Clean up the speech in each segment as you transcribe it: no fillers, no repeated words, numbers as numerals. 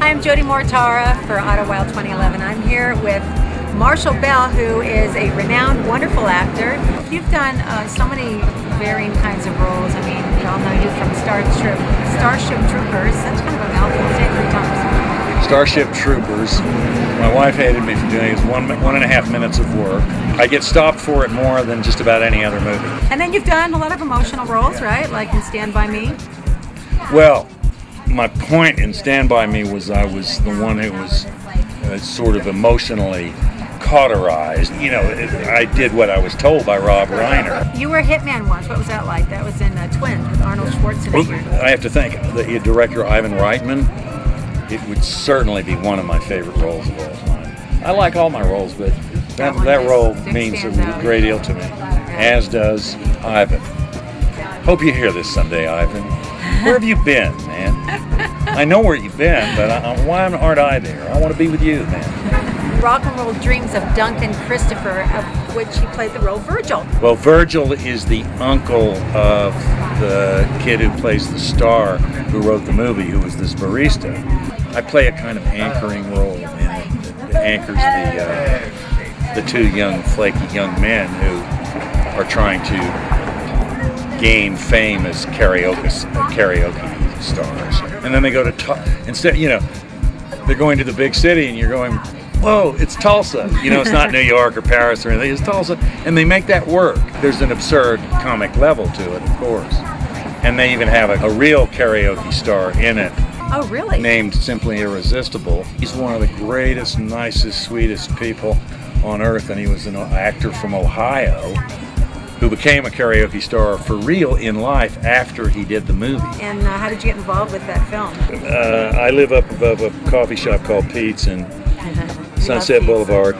I'm Jody Mortara for Idyllwild 2011. I'm here with Marshall Bell, who is a renowned, wonderful actor. You've done so many varying kinds of roles. I mean, we all know you from Starship Troopers. That's kind of a mouthful. Say it 3 times. Starship Troopers. My wife hated me for doing it. It's 1.5 minutes of work. I get stopped for it more than just about any other movie. And then you've done a lot of emotional roles, right? Like in Stand By Me. Well, my point in Stand By Me was I was the one who was sort of emotionally cauterized. You know, I did what I was told by Rob Reiner. You were a hitman once. What was that like? That was in Twins with Arnold Schwarzenegger. Well, I have to thank the director Ivan Reitman. It would certainly be one of my favorite roles of all time. I like all my roles, but that role means a great deal to me, as does Ivan. Hope you hear this someday, Ivan. Where have you been, man? I know where you've been, but why aren't I there? I want to be with you, man. Rock and Roll Dreams of Duncan Christopher, of which he played the role Virgil. Well, Virgil is the uncle of the kid who plays the star who wrote the movie, who was this barista. I play a kind of anchoring role in it that anchors the 2 young, flaky young men who are trying to gain fame as karaoke stars. And then they go to instead, you know, they're going to the big city, and you're going, whoa, it's Tulsa. You know, it's not New York or Paris or anything, it's Tulsa. And they make that work. There's an absurd comic level to it, of course. And they even have a real karaoke star in it. Oh, really? Named Simply Irresistible. He's one of the greatest, nicest, sweetest people on earth, and he was an actor from Ohio who became a karaoke star for real in life after he did the movie. And how did you get involved with that film? I live up above a coffee shop called Pete's in Sunset Boulevard.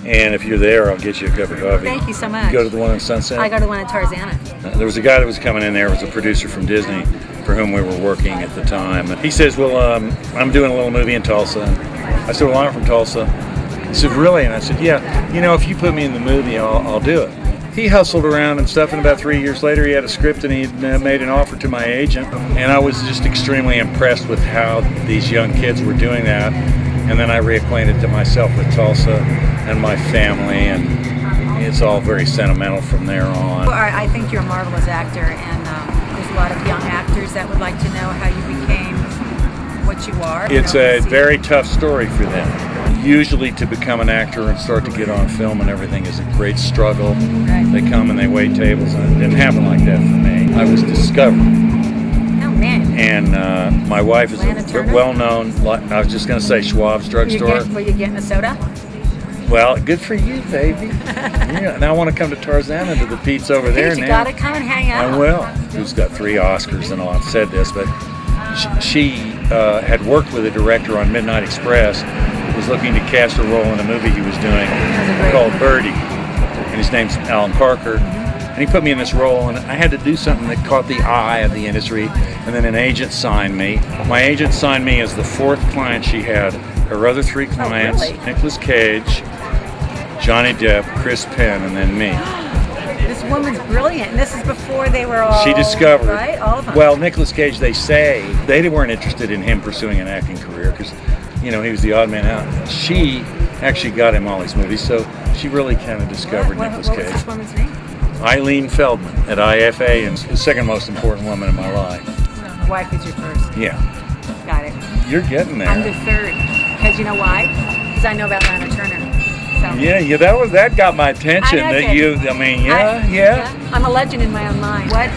And if you're there, I'll get you a cup of coffee. Thank you so much. You go to the one in Sunset? I go to the one in Tarzana. There was a guy that was coming in there, was a producer from Disney for whom we were working at the time. He says, well, I'm doing a little movie in Tulsa. I said, well, I'm from Tulsa. He said, really? And I said, yeah, you know, if you put me in the movie, I'll do it. He hustled around and stuff, and about 3 years later he had a script and he made an offer to my agent. And I was just extremely impressed with how these young kids were doing that. And then I reacquainted to myself with Tulsa and my family, and it's all very sentimental from there on. Well, I think you're a marvelous actor, and there's a lot of young actors that would like to know how you became what you are. It's a very tough story for them. Usually to become an actor and start to get on film and everything is a great struggle. Right. They come and they wait tables, and it didn't happen like that for me. I was discovered. Oh, man. And my wife is a well-known, I was just going to say Schwab's drugstore. Were you getting a soda? Well, good for you, baby. Yeah, now I want to come to Tarzana to the Pete's over there now. You got to come and hang out. I will. Who's got 3 Oscars and all. I've said this, but she had worked with a director on Midnight Express, was looking to cast a role in a movie he was doing called Birdie, and his name's Alan Parker. And he put me in this role, and I had to do something that caught the eye of the industry, and then an agent signed me. My agent signed me as the 4th client she had. Her other 3 clients, really? Nicolas Cage, Johnny Depp, Chris Penn, and then me. This woman's brilliant, and this is before they were all... She discovered, right? All of them. Well, Nicolas Cage, they say, they weren't interested in him pursuing an acting career, because, you know, he was the odd man out. She actually got him all these movies, so she really kind of discovered Nicolas Cage. What was this woman's name? Eileen Feldman at IFA, and the 2nd most important woman in my life. No, wife is your 1st. Yeah. Got it. You're getting there. I'm the 3rd. Because you know why? Because I know about Lana Turner. So. Yeah, that got my attention. Yeah. I'm a legend in my own mind. What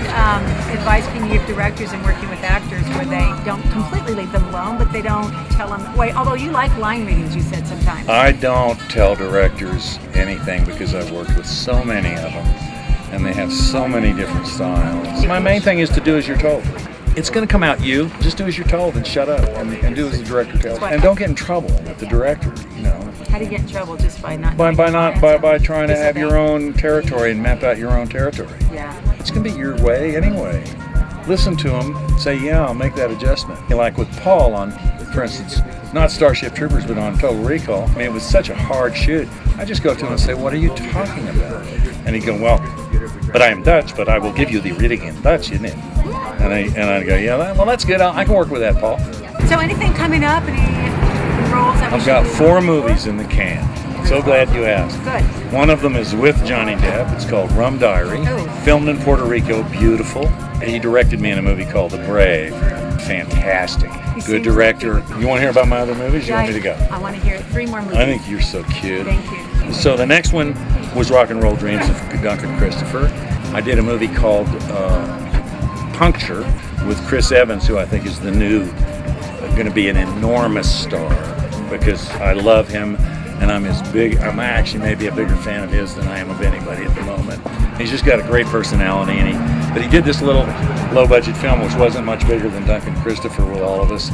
advice can you give directors in working with actors where they don't completely leave them alone, but they don't tell them, wait, although you like line readings, you said sometimes. I don't tell directors anything because I've worked with so many of them, and they have so many different styles. My main thing is to do as you're told. It's going to come out you. Just do as you're told and shut up and do as the director tells. And don't get in trouble with the director, you know. How do you get in trouble? Just by not... By trying to have your own territory and map out your own territory. Yeah. It's going to be your way anyway. Listen to them, say, yeah, I'll make that adjustment. Like with Paul on, for instance, not Starship Troopers, but on Total Recall. I mean, it was such a hard shoot. I just go to him and say, what are you talking about? And he'd go, well, but I am Dutch, but I will give you the reading in Dutch, isn't it? And I go, yeah, well, that's good. I can work with that, Paul. So anything coming up? Any roles that I've got 4 movies in the can. So glad you asked. Good. One of them is with Johnny Depp. It's called Rum Diary. Ooh. Filmed in Puerto Rico. Beautiful. He directed me in a movie called The Brave. Fantastic. Good director. You want to hear about my other movies? You want me to go? I want to hear 3 more movies. I think you're so cute. Thank you. So the next one was Rock and Roll Dreams of Duncan Christopher. I did a movie called Puncture with Chris Evans, who I think is the new, going to be an enormous star, because I love him and I'm actually maybe a bigger fan of his than I am of anybody at the moment. He's just got a great personality, but he did this little low-budget film which wasn't much bigger than Duncan Christopher with all of us.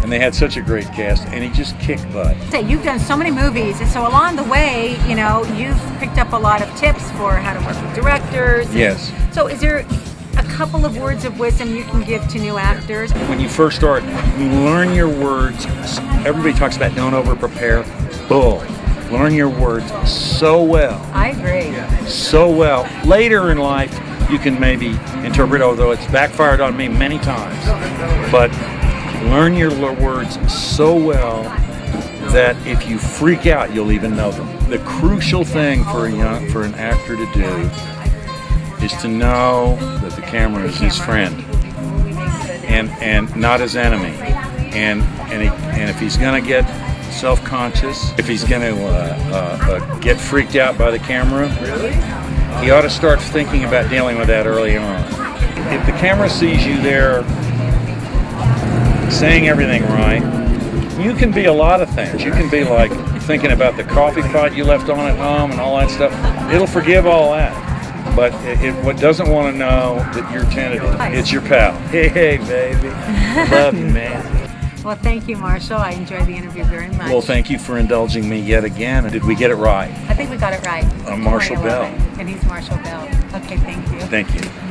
And they had such a great cast, and he just kicked butt. You've done so many movies, and so along the way, you know, you've picked up a lot of tips for how to work with directors. Yes. So is there a couple of words of wisdom you can give to new actors? When you first start, you learn your words. Everybody talks about don't over-prepare. Bull. Learn your words so well. I agree. So well. Later in life, you can maybe interpret, although it's backfired on me many times. But learn your words so well that if you freak out, you'll even know them. The crucial thing for an actor to do is to know that the camera is his friend and not his enemy. And if he's going to get self-conscious, if he's going to get freaked out by the camera, he ought to start thinking about dealing with that early on. If the camera sees you there saying everything right, you can be a lot of things. You can be like thinking about the coffee pot you left on at home and all that stuff. It'll forgive all that. But what doesn't want to know that you're tentative, it's your pal. Hey, baby. Love you, man. Well, thank you, Marshall. I enjoyed the interview very much. Well, thank you for indulging me yet again. Did we get it right? I think we got it right. I'm Marshall Bell. And he's Marshall Bell. Okay, thank you. Thank you.